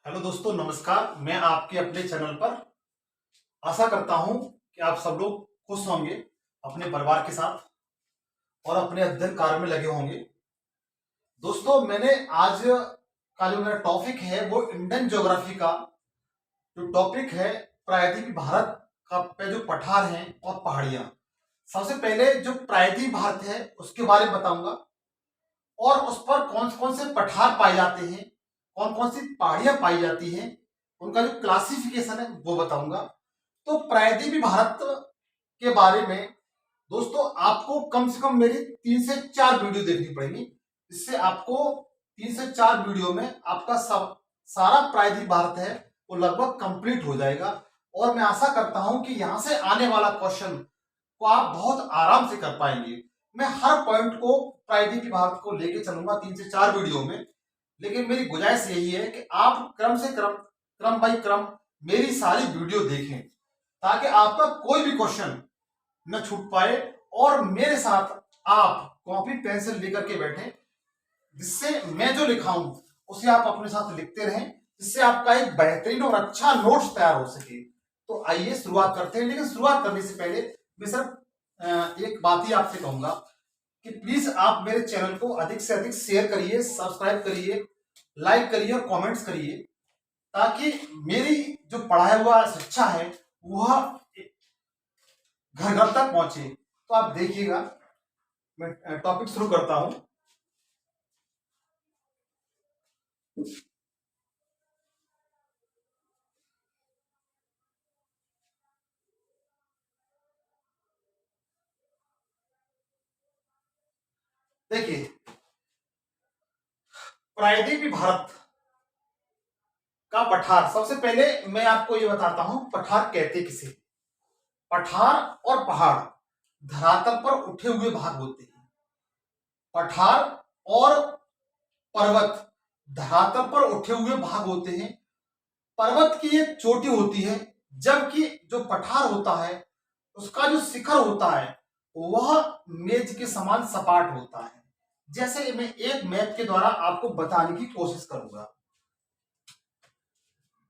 Hello दोस्तों, नमस्कार। मैं आपके अपने चैनल पर आशा करता हूं कि आप सब लोग खुश होंगे, अपने परिवार के साथ और अपने अध्ययन कार्य में लगे होंगे। दोस्तों, मैंने आज का जो मेरा टॉपिक है वो इंडियन ज्योग्राफी का जो टॉपिक है, प्रायद्वीपीय भारत का पे जो पठार हैं और पहाड़ियां। सबसे पहले जो प्रायद्वीपीय भारत है उसके बारे में बताऊंगा और उस पर कौन कौन से पठार पाए जाते हैं, कौन कौन सी पहाड़ियां पाई जाती हैं, उनका जो क्लासिफिकेशन है वो बताऊंगा। तो प्रायद्वीपीय भारत के बारे में दोस्तों आपको कम से कम मेरी 3 से 4 वीडियो देखनी पड़ेगी। इससे आपको 3 से 4 वीडियो में आपका सब सारा प्रायद्वीपीय भारत है वो लगभग कंप्लीट हो जाएगा। और मैं आशा करता हूं कि यहां से आने वाला क्वेश्चन को आप बहुत आराम से कर पाएंगे। मैं हर पॉइंट को प्रायद्वीपीय भारत को लेके चलूंगा 3 से 4 वीडियो में, लेकिन मेरी गुजारिश यही है कि आप क्रम से क्रम, क्रम बाई क्रम मेरी सारी वीडियो देखें ताकि आपका कोई भी क्वेश्चन न छूट पाए और मेरे साथ आप कॉपी पेंसिल लेकर के बैठे, जिससे मैं जो लिखाऊं उसे आप अपने साथ लिखते रहें, जिससे आपका एक बेहतरीन और अच्छा नोट्स तैयार हो सके। तो आइए शुरुआत करते हैं। लेकिन शुरुआत करने से पहले मैं सिर्फ एक बात ही आपसे कहूंगा कि प्लीज आप मेरे चैनल को अधिक से अधिक शेयर करिए, सब्सक्राइब करिए, लाइक करिए और कमेंट्स करिए, ताकि मेरी जो पढ़ाया हुआ शिक्षा है वह घर घर तक पहुंचे। तो आप देखिएगा, मैं टॉपिक शुरू करता हूं। देखिए, प्रायद्वीपीय भारत का पठार, सबसे पहले मैं आपको ये बताता हूं पठार कहते किसे। पठार और पहाड़ धरातल पर उठे हुए भाग होते हैं। पठार और पर्वत धरातल पर उठे हुए भाग होते हैं। पर्वत की एक चोटी होती है, जबकि जो पठार होता है उसका जो शिखर होता है वह मेज के समान सपाट होता है। जैसे मैं एक मैप के द्वारा आपको बताने की कोशिश करूंगा।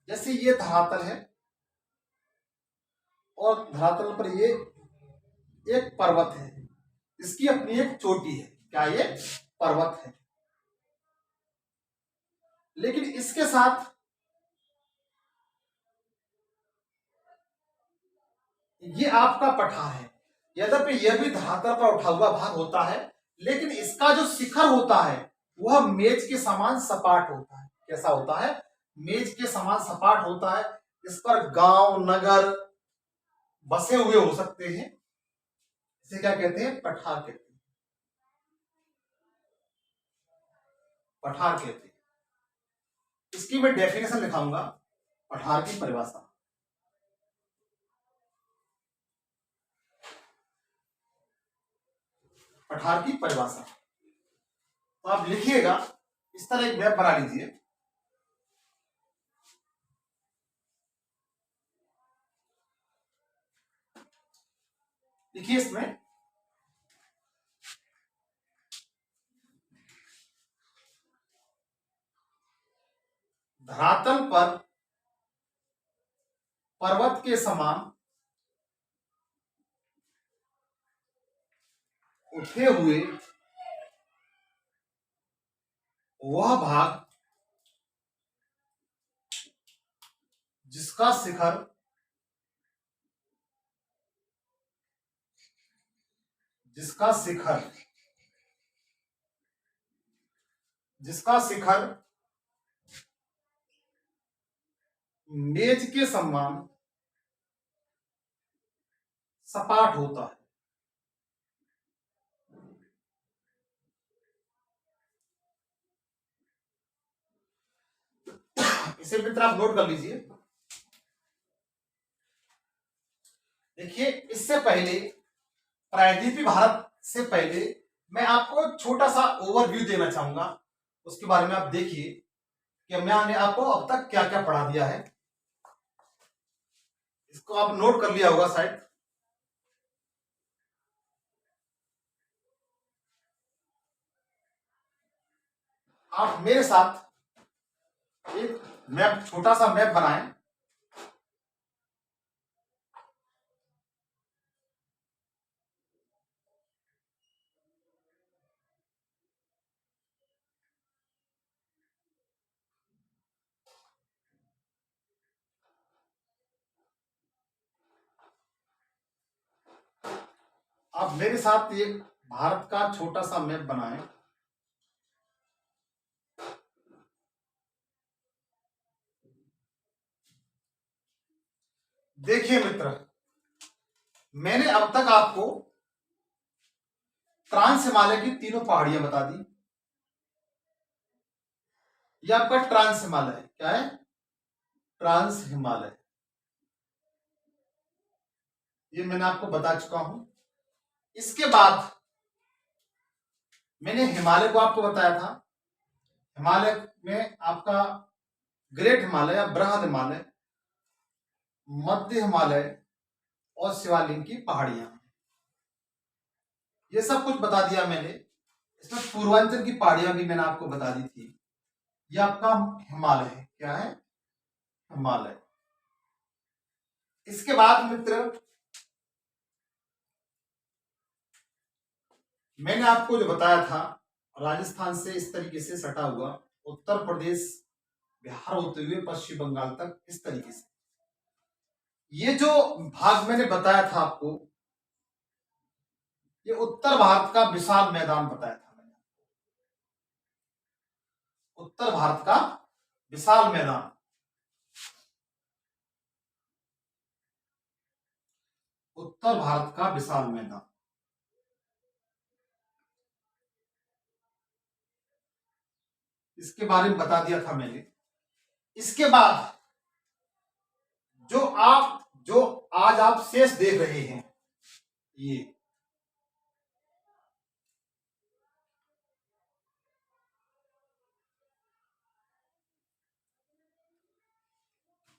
जैसे ये धरातल है और धरातल पर ये एक पर्वत है, इसकी अपनी एक चोटी है। क्या ये पर्वत है? लेकिन इसके साथ ये आपका पठार है। यद्यपि यह भी धरातल पर उठा हुआ भाग होता है, लेकिन इसका जो शिखर होता है वह मेज के समान सपाट होता है। कैसा होता है? मेज के समान सपाट होता है। इस पर गांव नगर बसे हुए हो सकते हैं। इसे क्या कहते हैं? पठार कहते हैं। पठार कहते हैं। इसकी मैं डेफिनेशन लिखाऊंगा, पठार की परिभाषा। पठार की परिभाषा तो आप लिखिएगा, इस तरह एक मैप बना लीजिए। देखिए, इसमें धरातल पर पर्वत के समान उठे हुए वह भाग जिसका शिखर जिसका शिखर जिसका शिखर मेज के समान सपाट होता है। इसे मित्र आप नोट कर लीजिए। देखिए, इससे पहले प्रायद्वीपीय भारत से पहले मैं आपको छोटा सा ओवरव्यू देना चाहूंगा। उसके बारे में आप देखिए कि मैंने आपको अब तक क्या क्या पढ़ा दिया है। इसको आप नोट कर लिया होगा शायद। आप मेरे साथ एक मैप, छोटा सा मैप बनाएं। आप मेरे साथ ये भारत का छोटा सा मैप बनाएं। देखिए मित्र, मैंने अब तक आपको ट्रांस हिमालय की तीनों पहाड़ियां बता दी। ये आपका ट्रांस हिमालय है। क्या है? ट्रांस हिमालय। ये मैंने आपको बता चुका हूं। इसके बाद मैंने हिमालय को आपको बताया था। हिमालय में आपका ग्रेट हिमालय या बृहद हिमालय, मध्य हिमालय और शिवालिक की पहाड़ियां, ये सब कुछ बता दिया मैंने। इसमें पूर्वांचल की पहाड़ियां भी मैंने आपको बता दी थी। ये आपका हिमालय है। क्या है? हिमालय। इसके बाद मित्र, मैंने आपको जो बताया था, राजस्थान से इस तरीके से सटा हुआ उत्तर प्रदेश, बिहार होते हुए पश्चिम बंगाल तक, इस तरीके से ये जो भाग मैंने बताया था आपको, ये उत्तर भारत का विशाल मैदान बताया था मैंने। उत्तर भारत का विशाल मैदान, उत्तर भारत का विशाल मैदान, इसके बारे में बता दिया था मैंने। इसके बाद जो आज आप शेष देख रहे हैं, ये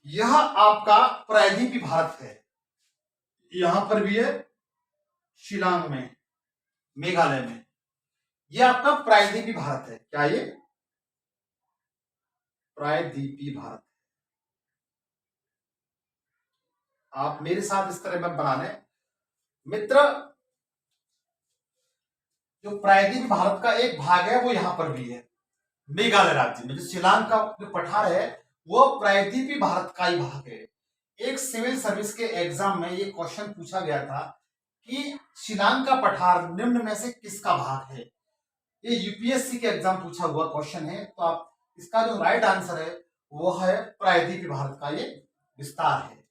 यह आपका प्रायद्वीपीय भारत है। यहां पर भी है, शिलांग में, मेघालय में। यह आपका प्रायद्वीपीय भारत है। क्या ये? प्रायद्वीपीय भारत। आप मेरे साथ इस तरह में बना लें मित्र। जो प्रायद्वीपीय भारत का एक भाग है वो यहां पर भी है, मेघालय राज्य में। जो शिलांग का जो पठार है वो प्रायद्वीपीय भारत का ही भाग है। एक सिविल सर्विस के एग्जाम में ये क्वेश्चन पूछा गया था कि शिलांग का पठार निम्न में से किसका भाग है। ये यूपीएससी के एग्जाम पूछा हुआ क्वेश्चन है। तो आप इसका जो राइट आंसर है वो है प्रायद्वीपीय भारत का ये विस्तार है।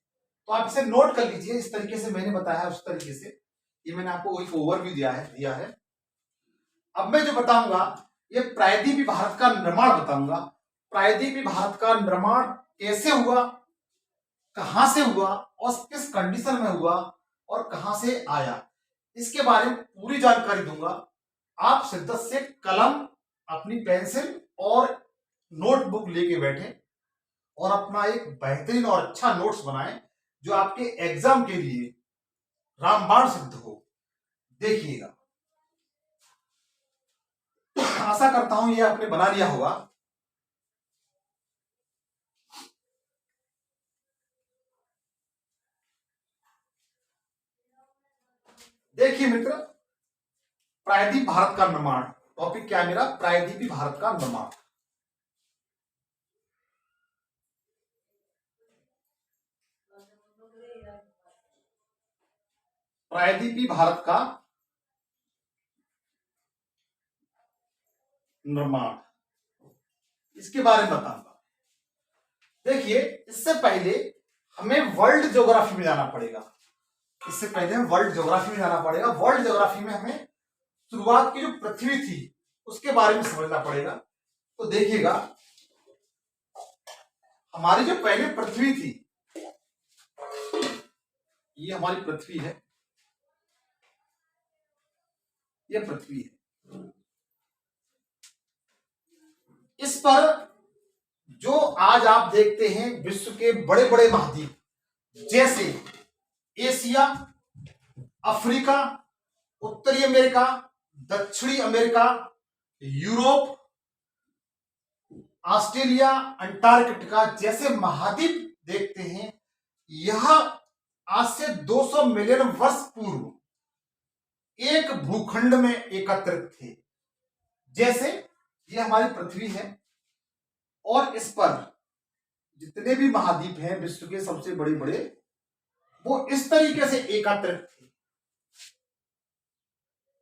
तो आप इसे नोट कर लीजिए, इस तरीके से मैंने बताया उस तरीके से। ये मैंने आपको एक ओवरव्यू दिया है। अब मैं जो बताऊंगा ये प्रायद्वीपीय भारत का निर्माण बताऊंगा। प्रायद्वीपीय भारत का निर्माण कैसे हुआ, कहां से हुआ और किस कंडीशन में हुआ और कहां से आया, इसके बारे में पूरी जानकारी दूंगा। आप शिद्दत से कलम, अपनी पेंसिल और नोटबुक लेके बैठे और अपना एक बेहतरीन और अच्छा नोट्स बनाएं जो आपके एग्जाम के लिए रामबाण सिद्ध हो। देखिएगा, आशा करता हूं ये आपने बना लिया होगा। देखिए मित्र, प्रायद्वीप भारत का निर्माण, टॉपिक क्या है मेरा? प्रायद्वीपीय भारत का निर्माण। प्रायद्वीपीय भारत का निर्माण, इसके बारे में बताऊंगा। देखिए, इससे पहले हमें वर्ल्ड ज्योग्राफी में जाना पड़ेगा। इससे पहले हमें वर्ल्ड ज्योग्राफी में जाना पड़ेगा। वर्ल्ड ज्योग्राफी में हमें शुरुआत की जो पृथ्वी थी उसके बारे में समझना पड़ेगा। तो देखिएगा, हमारी जो पहले पृथ्वी थी, ये हमारी पृथ्वी है, ये पृथ्वी है। इस पर जो आज आप देखते हैं विश्व के बड़े बड़े महाद्वीप, जैसे एशिया, अफ्रीका, उत्तरी अमेरिका, दक्षिणी अमेरिका, यूरोप, ऑस्ट्रेलिया, अंटार्कटिका जैसे महाद्वीप देखते हैं, यह आज से 200 मिलियन वर्ष पूर्व एक भूखंड में एकत्रित थे। जैसे ये हमारी पृथ्वी है और इस पर जितने भी महाद्वीप हैं विश्व के सबसे बड़े बड़े, वो इस तरीके से एकत्रित थे।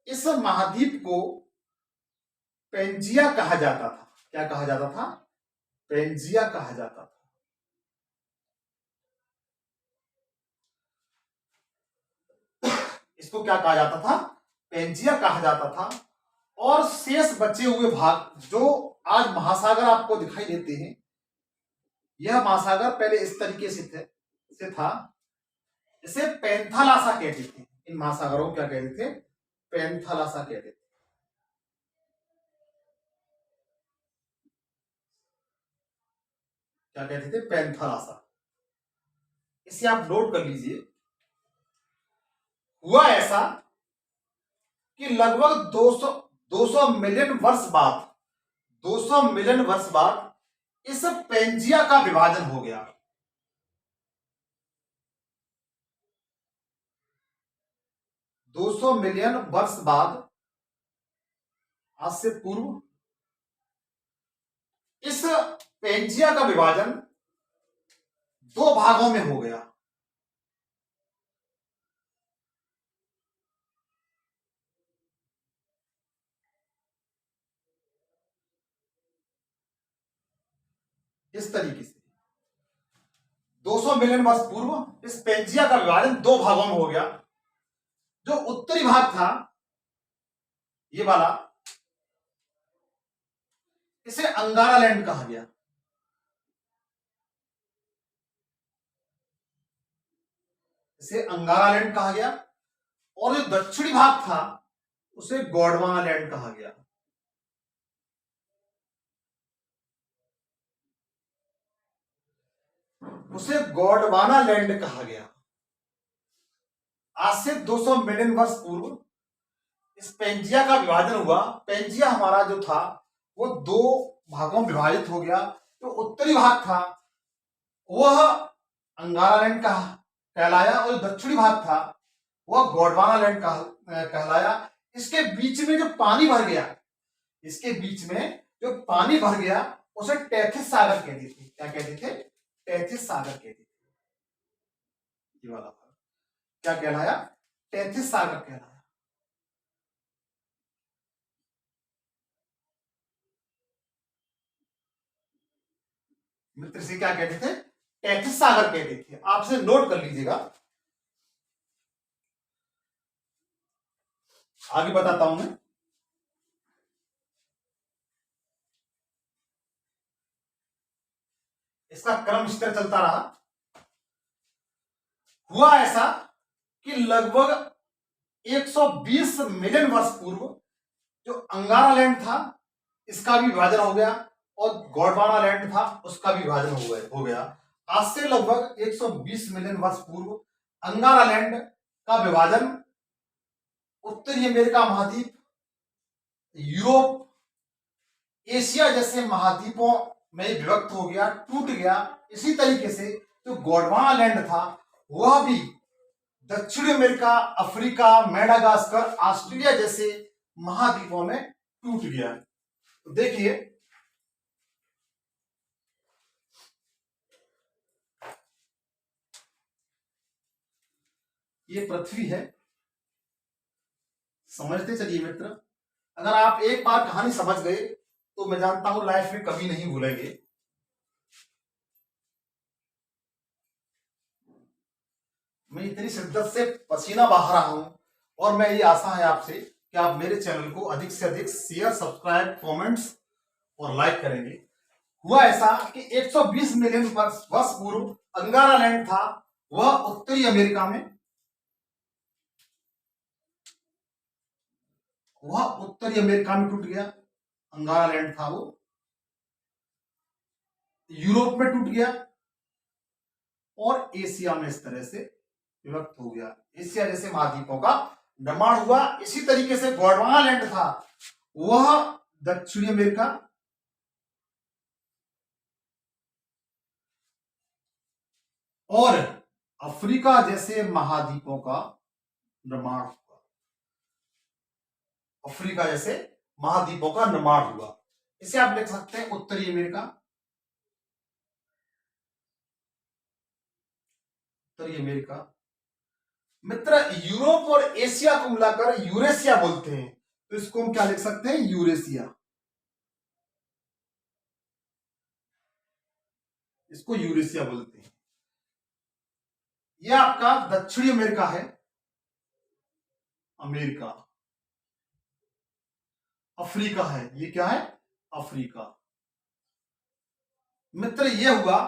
इस महाद्वीप को पेंजिया कहा जाता था। क्या कहा जाता था? पेंजिया कहा जाता था। इसको क्या कहा जाता था? पेंजिया कहा जाता था। और शेष बचे हुए भाग जो आज महासागर आपको दिखाई देते हैं, यह महासागर पहले इस तरीके से था। इसे पैंथालासा कहते थे। इन महासागरों को क्या कहते थे? पैंथालासा कहते थे। क्या कहते थे? पैंथालासा। इसे आप नोट कर लीजिए। हुआ ऐसा कि लगभग 200 मिलियन वर्ष बाद 200 मिलियन वर्ष बाद इस पेंजिया का विभाजन हो गया। दो सौ मिलियन वर्ष बाद, आज से पूर्व, इस पेंजिया का विभाजन दो भागों में हो गया। इस तरीके से 200 मिलियन वर्ष पूर्व इस पेंजिया का विभाजन दो भागों में हो गया। जो उत्तरी भाग था, ये वाला, इसे अंगारा लैंड कहा गया। इसे अंगारा लैंड कहा गया। और जो दक्षिणी भाग था, उसे गोंडवाना लैंड कहा गया। उसे गोंडवाना लैंड कहा गया। आज से 200 मिलियन वर्ष पूर्व इस पेंजिया का विभाजन हुआ। पेंजिया हमारा जो था वो दो भागों में विभाजित हो गया। तो उत्तरी भाग था वह अंगारा लैंड कहलाया और दक्षिणी भाग था वह गोंडवाना लैंड कहलाया। इसके बीच में जो पानी भर गया, इसके बीच में जो पानी भर गया, उसे टेथिस सागर कहते थे। क्या कहते थे? टेथिस सागर कहते थे। ये वाला भाग क्या कहलाया? टेथिस सागर कहलाया। मित्र से क्या कहते थे? टेथिस सागर कहते थे। आपसे नोट कर लीजिएगा। आगे बताता हूं मैं। इसका क्रम इस तरह चलता रहा। हुआ ऐसा कि लगभग 120 मिलियन वर्ष पूर्व जो अंगारा लैंड था, इसका भी विभाजन हो गया और गोंडवाना लैंड था, उसका भी विभाजन हो गया। आज से लगभग 120 मिलियन वर्ष पूर्व अंगारा लैंड का विभाजन उत्तरी अमेरिका महाद्वीप, यूरोप, एशिया जैसे महाद्वीपों में विभक्त हो गया, टूट गया। इसी तरीके से जो गोंडवाना लैंड था वह भी दक्षिणी अमेरिका, अफ्रीका, मेडागास्कर, ऑस्ट्रेलिया जैसे महाद्वीपों में टूट गया। तो देखिए, ये पृथ्वी है। समझते चलिए मित्र। अगर आप एक बार कहानी समझ गए तो मैं जानता हूं लाइफ में कभी नहीं भूलेंगे। मैं इतनी शिद्दत से पसीना बहा रहा हूं और मैं ये आशा है आपसे कि आप मेरे चैनल को अधिक से अधिक शेयर, सब्सक्राइब, कमेंट्स और लाइक करेंगे। हुआ ऐसा कि 120 मिलियन वर्ष पूर्व अंगारा लैंड था, वह उत्तरी अमेरिका में, वह उत्तरी अमेरिका में टूट गया। अंगारा लैंड था वो यूरोप में टूट गया और एशिया में इस तरह से विभक्त हो गया। एशिया जैसे महाद्वीपों का निर्माण हुआ। इसी तरीके से गोंडवाना लैंड था, वह दक्षिणी अमेरिका, और अफ्रीका जैसे महाद्वीपों का निर्माण हुआ। अफ्रीका जैसे महाद्वीपों का निर्माण हुआ। इसे आप लिख सकते हैं उत्तरी अमेरिका, उत्तरी अमेरिका। मित्र, यूरोप और एशिया को मिलाकर यूरेशिया बोलते हैं, तो इसको हम क्या लिख सकते हैं? यूरेशिया। इसको यूरेशिया बोलते हैं। यह आपका दक्षिणी अमेरिका है, अमेरिका। अफ्रीका है, ये क्या है? अफ्रीका। मित्र, ये हुआ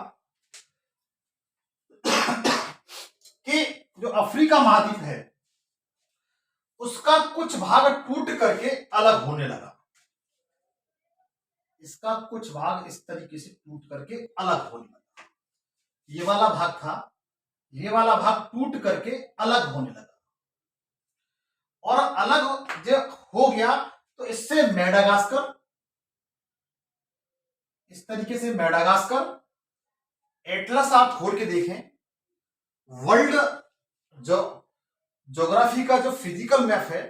कि जो अफ्रीका महाद्वीप है उसका कुछ भाग टूट करके अलग होने लगा। इसका कुछ भाग इस तरीके से टूट करके अलग होने लगा। ये वाला भाग था, ये वाला भाग टूट करके अलग होने लगा, और अलग जब हो गया तो इससे मेडागास्कर, इस तरीके से मेडागास्कर, एटलस आप खोल के देखें, वर्ल्ड जो ज्योग्राफी का जो फिजिकल मैप है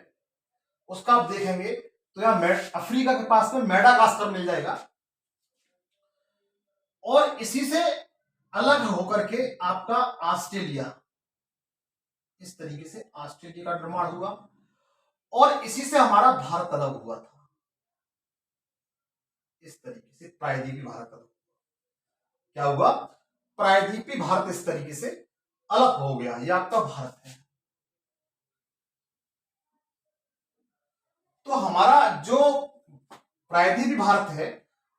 उसका आप देखेंगे तो यहां अफ्रीका के पास में मेडागास्कर मिल जाएगा, और इसी से अलग होकर के आपका ऑस्ट्रेलिया, इस तरीके से ऑस्ट्रेलिया का निर्माण हुआ, और इसी से हमारा भारत अलग हुआ था। इस तरीके से प्रायद्वीपी भारत अलग हुआ। क्या हुआ? प्रायद्वीपी भारत इस तरीके से अलग हो गया। यह आपका भारत है। तो हमारा जो प्रायद्वीपी भारत है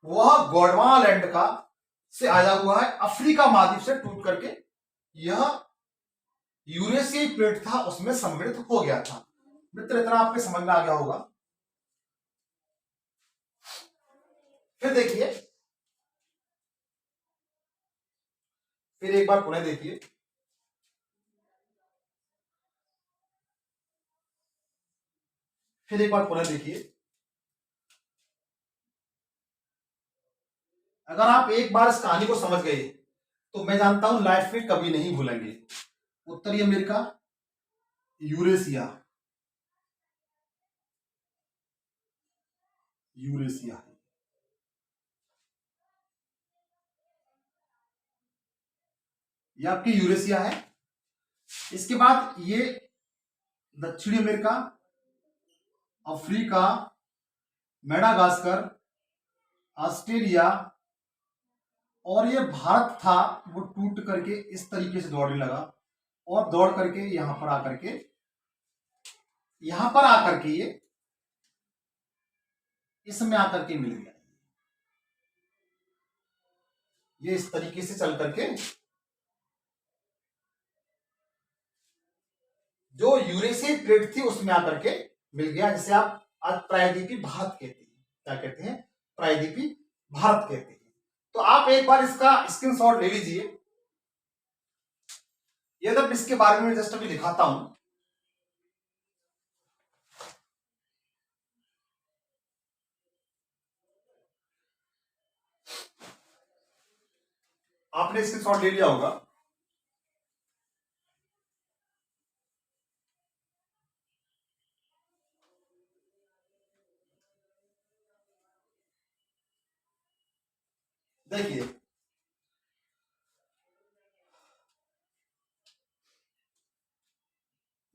वह गोंडवाना का से आया हुआ है, अफ्रीका महाद्वीप से टूट करके यह यूरेशियाई प्लेट था उसमें सम्मिलित हो गया था। मित्र, इतना आपके समझ में आ गया होगा। फिर देखिए, फिर एक बार पुनः देखिए, फिर एक बार पुनः देखिए। अगर आप एक बार इस कहानी को समझ गए तो मैं जानता हूं लाइफ में कभी नहीं भूलेंगे। उत्तरी अमेरिका, यूरेशिया, यूरेशिया, ये आपकी यूरेशिया है। इसके बाद ये दक्षिणी अमेरिका, अफ्रीका, मेडागास्कर, ऑस्ट्रेलिया, और ये भारत था वो टूट करके इस तरीके से दौड़ने लगा, और दौड़ करके यहां पर आकर के, यहां पर आकर के ये इसमें आकर के मिल गया। ये इस तरीके से चल करके जो यूरेशियन प्लेट थी उसमें आकर के मिल गया, जिसे आप आज प्रायद्वीपी भारत कहते हैं। क्या कहते हैं? प्रायद्वीपी भारत कहते हैं। तो आप एक बार इसका स्क्रीनशॉट ले लीजिए। ये तब इसके बारे में जस्ट अभी दिखाता हूं। आपने स्क्रीनशॉट ले लिया होगा। देखिए,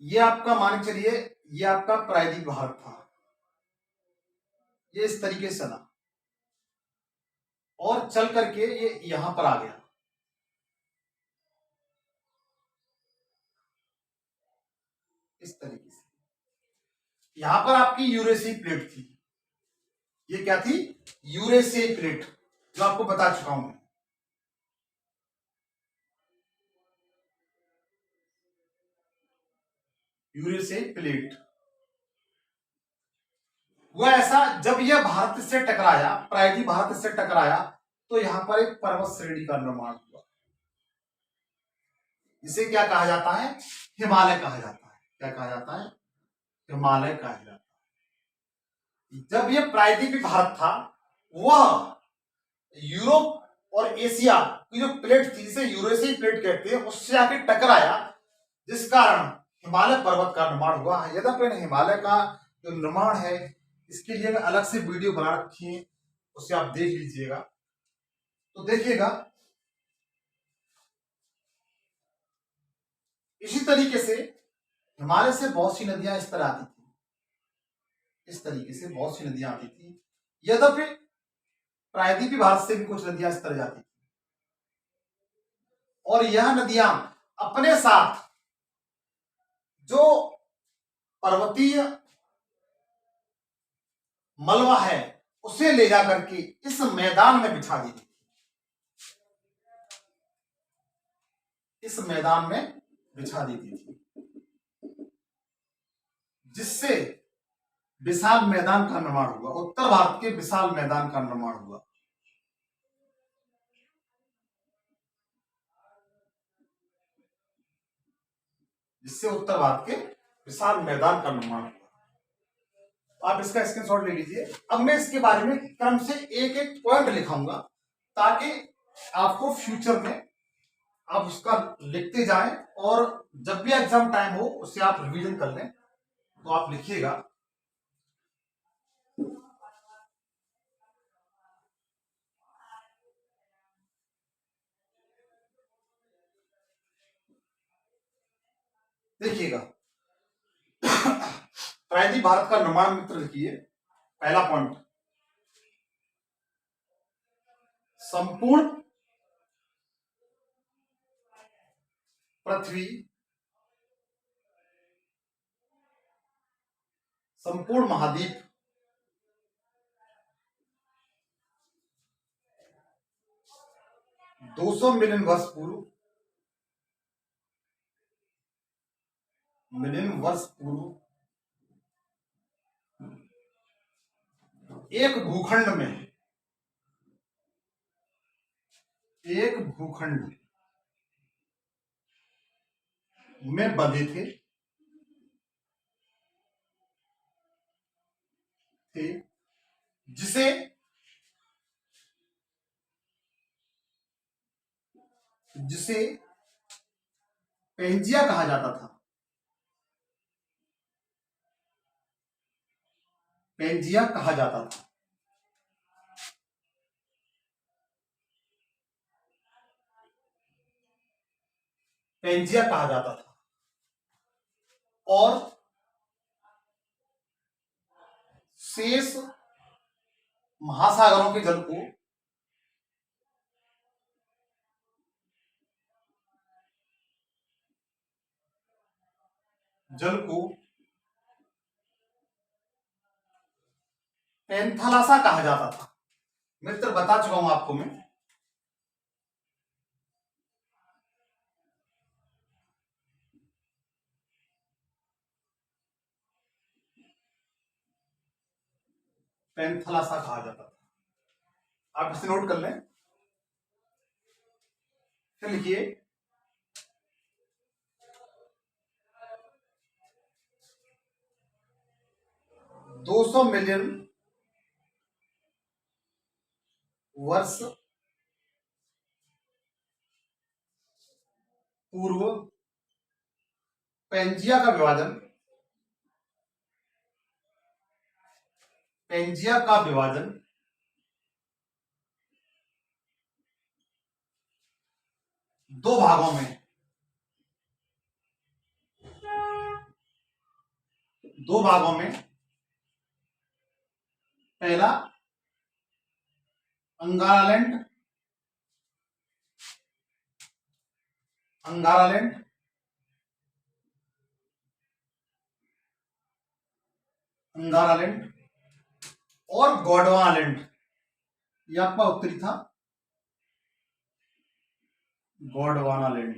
ये आपका मान के चलिए, ये आपका प्रायद्वीप भारत था, ये इस तरीके से चला और चल करके ये यहां पर आ गया। इस तरीके से यहां पर आपकी यूरेशियन प्लेट थी। ये क्या थी? यूरेशियन प्लेट, जो आपको बता चुका हूं मैं। यूरेशियन प्लेट वो ऐसा, जब यह भारत से टकराया, प्रायद्वीप भारत से टकराया, तो यहां पर एक पर्वत श्रेणी का निर्माण हुआ। इसे क्या कहा जाता है? हिमालय कहा जाता है। क्या कहा जाता है? हिमालय कहा जाता है। जब यह प्रायद्वीपी भारत था वह यूरोप और एशिया की जो प्लेट थी, जिसे यूरेसी प्लेट कहते हैं, उससे आके टकराया, जिस कारण हिमालय पर्वत का निर्माण हुआ। यद्यपि हिमालय का जो निर्माण है, इसके लिए मैं अलग से वीडियो बना रखी है, उसे आप देख लीजिएगा। तो देखिएगा, इसी तरीके से हिमालय से बहुत सी नदियां इस तरह आती थी, इस तरीके से बहुत सी नदियां आती थी। यद्यपि प्रायद्वीपीय भारत से भी कुछ नदियां इस तरह जाती थी, और यह नदियां अपने साथ जो पर्वतीय मलबा है उसे ले जाकर के इस मैदान में बिछा दी थी, इस मैदान में बिछा दी थी, जिससे विशाल मैदान का निर्माण हुआ, उत्तर भारत के विशाल मैदान का निर्माण हुआ। जिससे उत्तर भारत के विशाल मैदान का निर्माण हुआ। आप इसका स्क्रीनशॉट ले लीजिए। अब मैं इसके बारे में क्रम से एक एक पॉइंट लिखाऊंगा, ताकि आपको फ्यूचर में आप उसका लिखते जाएं, और जब भी एग्जाम टाइम हो उससे आप रिवीजन कर लें। तो आप लिखिएगा, देखिएगा, प्रायद्वीप भारत का निर्माण मित्र लिखिए। पहला पॉइंट, संपूर्ण पृथ्वी, संपूर्ण महाद्वीप, 200 मिलियन वर्ष पूर्व, एक भूखंड में बंधे थे, जिसे पेंजिया कहा जाता था। पेंजिया कहा जाता था। पेंजिया कहा जाता था। और शेष महासागरों के जल को पेंथालासा कहा जाता था। मित्र, बता चुका हूं आपको मैं। पेंथालासा कहा जाता था, आप इसे नोट कर लें। फिर लिखिए, 200 मिलियन वर्ष पूर्व पेंजिया का विभाजन दो भागों में, पहला अंगारालैंड और गोंडवानालैंड, यह आपका उत्तरी था। गोंडवानालैंड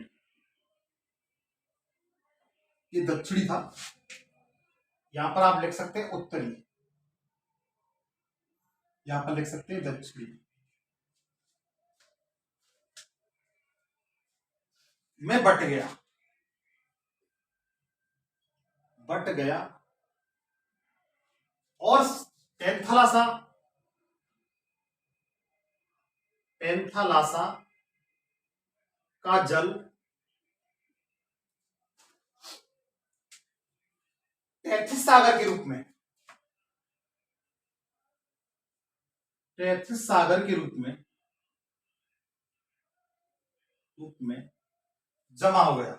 ये दक्षिणी था। यहां पर आप लिख सकते हैं उत्तरी, यहां पर लिख सकते हैं दक्षिणी। में बट गया और पेंथालासा का जल तैथिस सागर के रूप में, तैथिस सागर के रूप में जमा हो गया।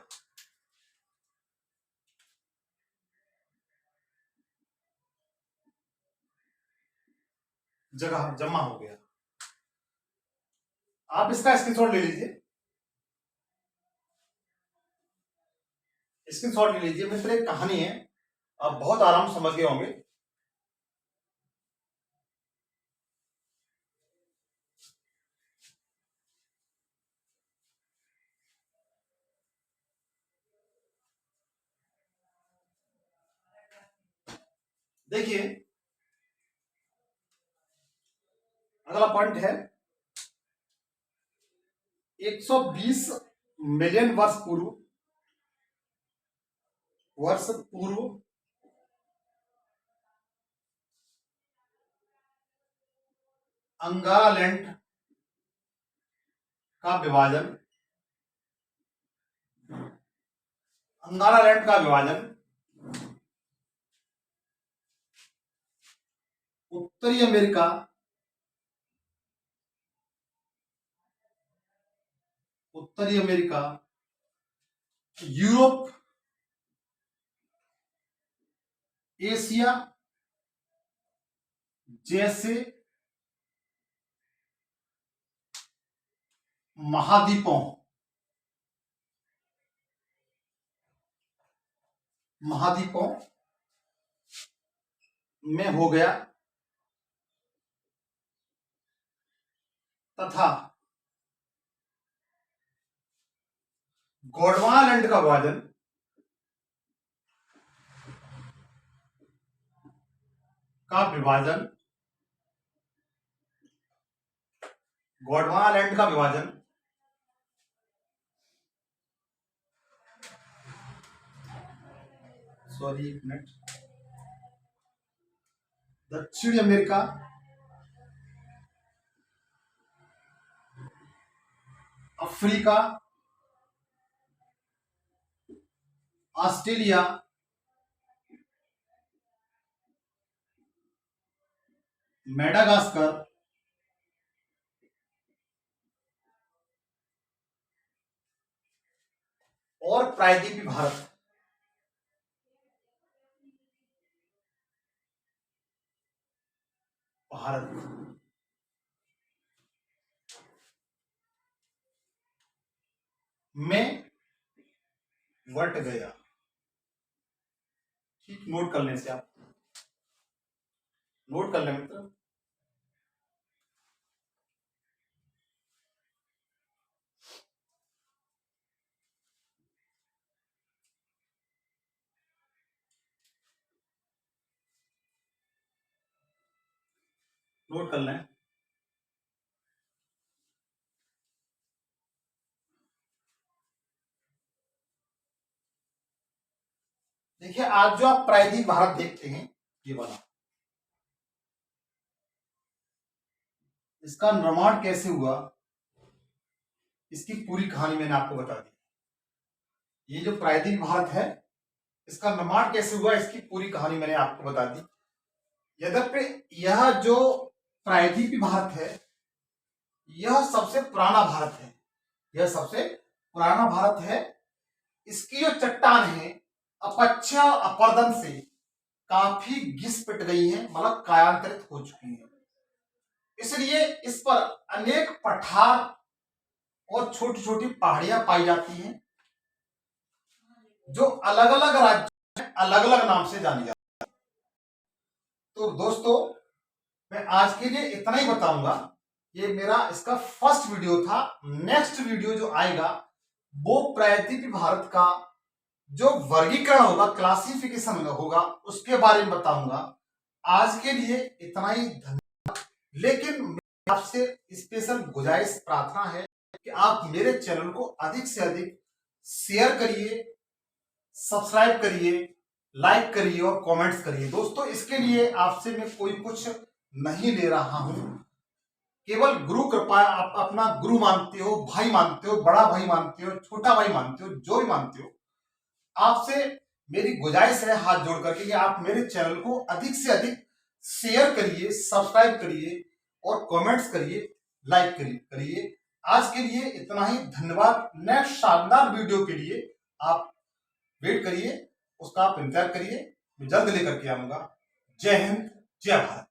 जगह जमा हो गया। आप इसका स्क्रीनशॉट ले लीजिए, स्क्रीनशॉट ले लीजिए मित्र। एक कहानी है, आप बहुत आराम से समझ गए होंगे। देखिए अगला पॉइंट है 120 मिलियन वर्ष पूर्व अंगारा लैंड का विभाजन, अंगारा लैंड का विभाजन उत्तरी अमेरिका, उत्तरी अमेरिका, यूरोप, एशिया जैसे महाद्वीपों में हो गया तथा गोंडवाना लैंड का विभाजन गोंडवाना लैंड का विभाजन सॉरी एक मिनट, दक्षिण अमेरिका, अफ्रीका, ऑस्ट्रेलिया, मेडागास्कर, और प्रायद्वीपीय भारत में बट गया। ठीक, नोट कर लें से आप नोट कर लें मित्र। नोट कर लें। देखिए आज जो आप प्रायद्वीपीय भारत देखते हैं ये वाला, इसका निर्माण कैसे हुआ इसकी पूरी कहानी मैंने आपको बता दी। ये जो प्रायद्वीपीय भारत है इसका निर्माण कैसे हुआ इसकी पूरी कहानी मैंने आपको बता दी। यद्यपि यह जो प्रायद्वीपीय भारत है यह सबसे पुराना भारत है, यह सबसे पुराना भारत है। इसकी जो चट्टान है अपक्षय अपरदन से काफी घिस पिट गई है, मतलब कायांतरित हो चुकी है। इसलिए इस पर अनेक पठार और छोटी छोटी पहाड़ियां पाई जाती हैं जो अलग अलग राज्यों में अलग अलग नाम से जानी जाती है। तो दोस्तों मैं आज के लिए इतना ही बताऊंगा। ये मेरा इसका फर्स्ट वीडियो था। नेक्स्ट वीडियो जो आएगा वो प्रायद्वीपीय भारत का जो वर्गीकरण होगा, क्लासिफिकेशन होगा, उसके बारे में बताऊंगा। आज के लिए इतना ही, धन्यवाद। लेकिन आपसे स्पेशल गुजारिश प्रार्थना है कि आप मेरे चैनल को अधिक से अधिक शेयर करिए, सब्सक्राइब करिए, लाइक करिए और कमेंट्स करिए। दोस्तों इसके लिए आपसे मैं कोई कुछ नहीं ले रहा हूं, केवल गुरु कृपा, आप अपना गुरु मानते हो, भाई मानते हो, बड़ा भाई मानते हो, छोटा भाई मानते हो, जो भी मानते हो, आपसे मेरी गुजारिश है हाथ जोड़ करके कि आप मेरे चैनल को अधिक से अधिक शेयर करिए, सब्सक्राइब करिए और कमेंट्स करिए, लाइक करिए। आज के लिए इतना ही, धन्यवाद। नेक्स्ट शानदार वीडियो के लिए आप वेट करिए, उसका आप इंतजार करिए, मैं जल्द लेकर के आऊंगा। जय हिंद, जय भारत।